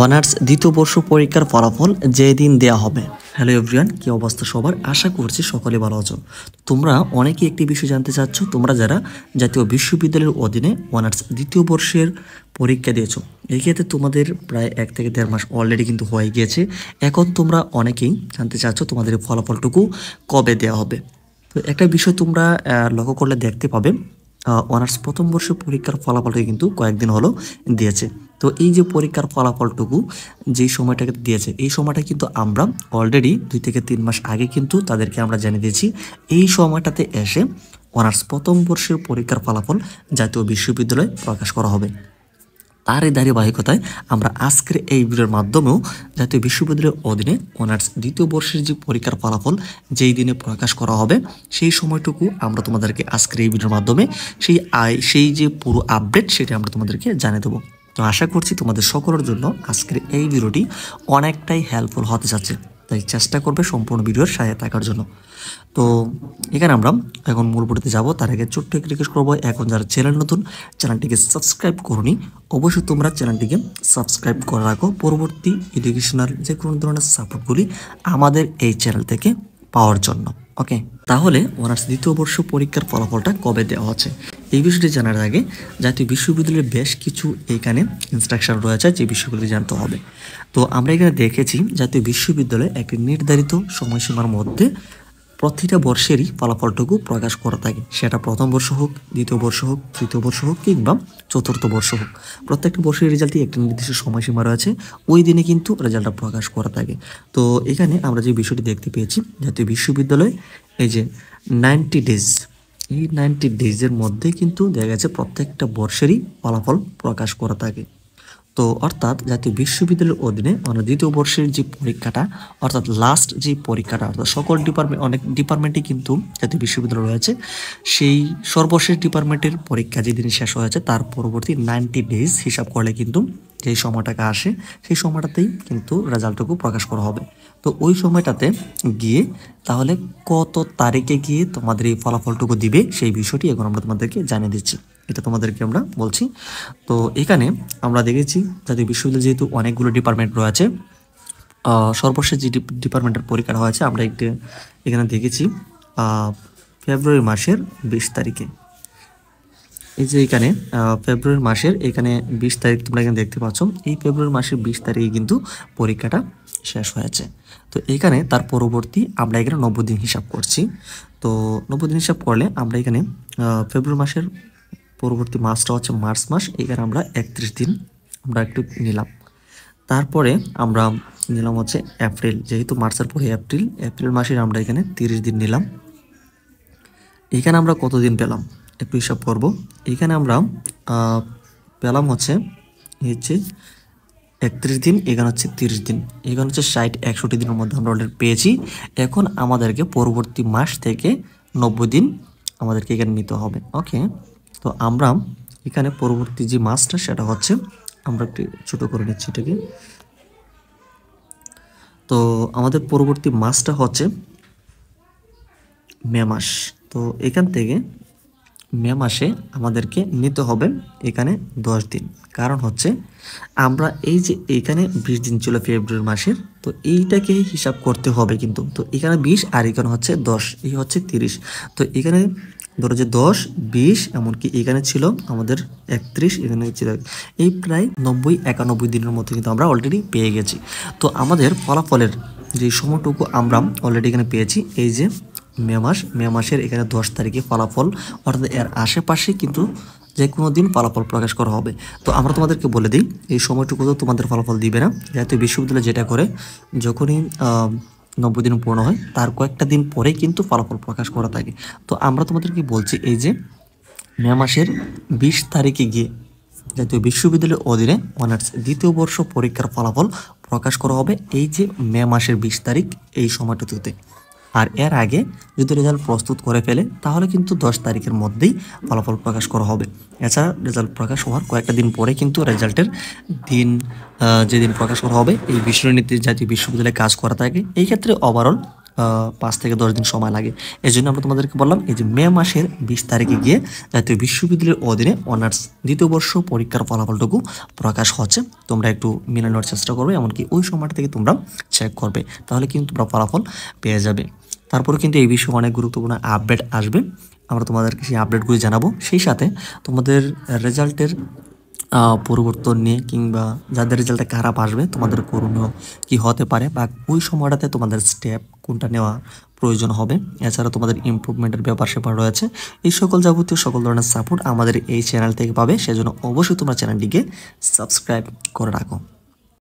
Honours দ্বিতীয় বর্ষ পরীক্ষার ফলাফল যেদিন দেয়া হবে। হ্যালো এভরিওয়ান, কি অবস্থা সবার? আশা করছি সকলে ভালো আছো। তোমরা অনেকেই একটি বিষয় জানতে চাচ্ছ, তোমরা যারা জাতীয় বিশ্ববিদ্যালয়ের অধীনে অনার্স দ্বিতীয় বর্ষের পরীক্ষা দিয়েছো, এই ক্ষেত্রে তোমাদের প্রায় 1 থেকে 1.5 মাস অলরেডি কিন্তু হয়ে গিয়েছে। এখন তোমরা অনেকেই জানতে চাচ্ছ তোমাদের ফলাফলটুকু কবে দেওয়া হবে। তো একটা বিষয় তোমরা লক্ষ্য করলে দেখতে পাবে, অনার্স প্রথম বর্ষের পরীক্ষার ফলাফলটা কিন্তু কয়েকদিন হলো দিয়েছে। তো এই যে পরীক্ষার ফলাফলটুকু যেই সময়টাকে দিয়েছে, এই সময়টা কিন্তু আমরা অলরেডি 2 থেকে 3 মাস আগে কিন্তু তাদেরকে আমরা জানিয়ে দিয়েছি। এই সময়টাতে এসে অনার্স প্রথম বর্ষের পরীক্ষার ফলাফল জাতীয় বিশ্ববিদ্যালয়ে প্রকাশ করা হবে। তারই ধারাবাহিকতায় আমরা আজকের এই ভিডিওর মাধ্যমেও জাতীয় বিশ্ববিদ্যালয়ের অধীনে অনার্স দ্বিতীয় বর্ষের যে পরীক্ষার ফলাফল যেই দিনে প্রকাশ করা হবে, সেই সময়টুকু আমরা তোমাদেরকে আজকের এই ভিডিওর মাধ্যমে সেই যে পুরো আপডেট সেটা আমরা তোমাদেরকে জানিয়ে দেবো। তো আশা করছি তোমাদের সকলের জন্য আজকের এই ভিডিওটি অনেকটাই হেল্পফুল হতে যাচ্ছে, তাই চেষ্টা করবে সম্পূর্ণ ভিডিওর সাথে থাকার জন্য। তো এখানে আমরা এখন মূল ভিডিওতে যাবো, তার আগে ছোট্ট একটি রিকোয়েস্ট করবো, এখন যারা চ্যানেল নতুন, চ্যানেলটিকে সাবস্ক্রাইব করুনি, অবশ্যই তোমরা চ্যানেলটিকে সাবস্ক্রাইব করে রাখো পরবর্তী এডুকেশনাল যে কোনো ধরনের সাপোর্টগুলি আমাদের এই চ্যানেল থেকে পাওয়ার জন্য। ওকে, তাহলে অনার্স দ্বিতীয় বর্ষ পরীক্ষার ফলাফলটা কবে দেওয়া হচ্ছে এই বিষয়টি জানার আগে জাতীয় বিশ্ববিদ্যালয়ের বেশ কিছু এইখানে ইনস্ট্রাকশন রয়েছে যে বিষয়গুলি জানতে হবে। তো আমরা এখানে দেখেছি জাতীয় বিশ্ববিদ্যালয়ে একটি নির্ধারিত সময়সীমার মধ্যে প্রতিটা বর্ষেরই ফলাফলটুকু প্রকাশ করা থাকে, সেটা প্রথম বর্ষ হোক, দ্বিতীয় বর্ষ হোক, তৃতীয় বর্ষ হোক কিংবা চতুর্থ বর্ষ হোক। প্রত্যেকটা বর্ষের রেজাল্টই একটি নির্দিষ্ট সময়সীমা রয়েছে, ওই দিনে কিন্তু রেজাল্টটা প্রকাশ করা থাকে। তো এখানে আমরা যে বিষয়টি দেখতে পেয়েছি, জাতীয় বিশ্ববিদ্যালয়ে এই যে 90 ডেজ, এই 90 ডেজের মধ্যে কিন্তু দেখা গেছে প্রত্যেকটা বর্ষেরই ফলাফল প্রকাশ করা থাকে। তো অর্থাৎ জাতীয় বিশ্ববিদ্যালয়ের অধীনে দ্বিতীয় বর্ষের যে পরীক্ষাটা, অর্থাৎ লাস্ট যে পরীক্ষাটা, অর্থাৎ সকল ডিপার্টমেন্ট, অনেক ডিপার্টমেন্টই কিন্তু জাতীয় বিশ্ববিদ্যালয় রয়েছে, সেই সর্বশেষ ডিপার্টমেন্টের পরীক্ষা যেদিন শেষ হয়েছে তার পরবর্তী 90 ডেজ হিসাব করলে কিন্তু যেই সময়টাকে আসে, সেই সময়টাতেই কিন্তু রেজাল্টটুকু প্রকাশ করা হবে। তো ওই সময়টাতে গিয়ে তাহলে কত তারিখে গিয়ে তোমাদের এই ফলাফলটুকু দিবে সেই বিষয়টি এখন আমরা তোমাদেরকে জানিয়ে দিচ্ছি, এটা তোমাদেরকে আমরা বলছি। তো এখানে আমরা দেখেছি জাতীয় বিশ্ববিদ্যালয়ে যেহেতু অনেকগুলো ডিপার্টমেন্ট রয়েছে, সর্বশেষ যে ডিপার্টমেন্টের পরীক্ষা হয়েছে আমরা এখানে দেখেছি ফেব্রুয়ারি মাসের 20 তারিখে। এই যে এখানে ফেব্রুয়ারি মাসের এখানে 20 তারিখ তোমরা এখানে দেখতে পাচ্ছ, এই ফেব্রুয়ারি মাসের 20 তারিখে কিন্তু পরীক্ষাটা শেষ হয়েছে। তো এখানে তার পরবর্তী আমরা এখানে 90 দিন হিসাব করছি। তো 90 দিন হিসাব করলে আমরা এখানে ফেব্রুয়ারি মাসের পরবর্তী মাসটা হচ্ছে মার্চ মাস, এখানে আমরা 31 দিন আমরা একটু নিলাম। তারপরে আমরা নিলাম হচ্ছে এপ্রিল, যেহেতু মার্চের পরে এপ্রিল মাসের আমরা এখানে 30 দিন নিলাম। এখানে আমরা কতদিন পেলাম একটু হিসাব করব। এখানে আমরা পেলাম হচ্ছে 31 দিন, এখানে হচ্ছে 30 দিন, এখানে হচ্ছে 60-61 দিনের মধ্যে আমরা অলরেডি পেয়েছি। এখন আমাদেরকে পরবর্তী মাস থেকে 90 দিন আমাদেরকে এখানে নিতে হবে। ওকে, তো আমরা এখানে পরবর্তী যে মাসটা সেটা হচ্ছে, আমরা একটু ছোট করে নিচ্ছি এটাকে। তো আমাদের পরবর্তী মাসটা হচ্ছে মে মাস। তো এখান থেকে মে মাসে আমাদেরকে নিতে হবে এখানে 10 দিন, কারণ হচ্ছে আমরা এই যে এখানে 20 দিন ছিল ফেব্রুয়ারি মাসের, তো এইটাকে হিসাব করতে হবে কিন্তু। তো এখানে 20 আর এখানে হচ্ছে 10, এই হচ্ছে 30। তো এখানে ধরো যে 10, 20, এমনকি এখানে ছিল আমাদের 31, এখানে ছিল, এই প্রায় 90-91 দিনের মতো কিন্তু আমরা অলরেডি পেয়ে গেছি। তো আমাদের ফলাফলের যে সময়টুকু আমরা অলরেডি এখানে পেয়েছি, এই যে মে মাসের এখানে 10 তারিখে ফলাফল, অর্থাৎ এর আশেপাশে কিন্তু যে কোনো দিন ফলাফল প্রকাশ করা হবে। তো আমরা তোমাদেরকে বলে দিই, এই সময়টুকু তো তোমাদের ফলাফল দিবে না। জাতীয় বিশ্ববিদ্যালয় যেটা করে, যখনই 90 দিন পূর্ণ হয় তার কয়েকটা দিন পরেই কিন্তু ফলাফল প্রকাশ করা থাকে। তো আমরা তোমাদেরকে বলছি, এই যে মে মাসের 20 তারিখে গিয়ে জাতীয় বিশ্ববিদ্যালয়ের অধীনে অনার্স দ্বিতীয় বর্ষ পরীক্ষার ফলাফল প্রকাশ করা হবে এই যে মে মাসের 20 তারিখ এই সময়টুকুতে। আর এর আগে যদি রেজাল্ট প্রস্তুত করে ফেলে তাহলে কিন্তু 10 তারিখের মধ্যেই ফলাফল প্রকাশ করা হবে। এছাড়া রেজাল্ট প্রকাশ হওয়ার কয়েকটা দিন পরে কিন্তু রেজাল্টের দিন যেদিন প্রকাশ করা হবে, এই বিষয় নিয়ে জাতীয় বিশ্ববিদ্যালয়ে কাজ করা থাকে। এই ক্ষেত্রে ওভারঅল 5 থেকে 10 দিন সময় লাগে। এই জন্য আমরা তোমাদেরকে বললাম এই যে মে মাসের 20 তারিখে গিয়ে জাতীয় বিশ্ববিদ্যালয়ের অধীনে অনার্স দ্বিতীয় বর্ষ পরীক্ষার ফলাফলটুকু প্রকাশ হচ্ছে। তোমরা একটু মিলে নেওয়ার চেষ্টা করবে, এমনকি ওই সময়টা থেকে তোমরা চেক করবে, তাহলে কিন্তু তোমরা ফলাফল পেয়ে যাবে। তারপরে কিন্তু এই বিষয়ে অনেক গুরুত্বপূর্ণ আপডেট আসবে, আমরা তোমাদেরকে সেই আপডেটগুলি জানাবো। সেই সাথে তোমাদের রেজাল্টের পরিবর্তন নিয়ে কিংবা যাদের রেজাল্টে খারাপ আসবে তোমাদের করণীয় কি হতে পারে বা ওই সময়টাতে তোমাদের স্টেপ কোনটা নেওয়া প্রয়োজন হবে, এছাড়া তোমাদের ইমপ্রুভমেন্টের ব্যাপার স্যাপার রয়েছে। এই সকল যাবতীয় সকল ধরনের সাপোর্ট আমাদের এই চ্যানেল থেকে পাবে, সেজন্য অবশ্যই তোমরা চ্যানেলটিকে সাবস্ক্রাইব করে রাখো।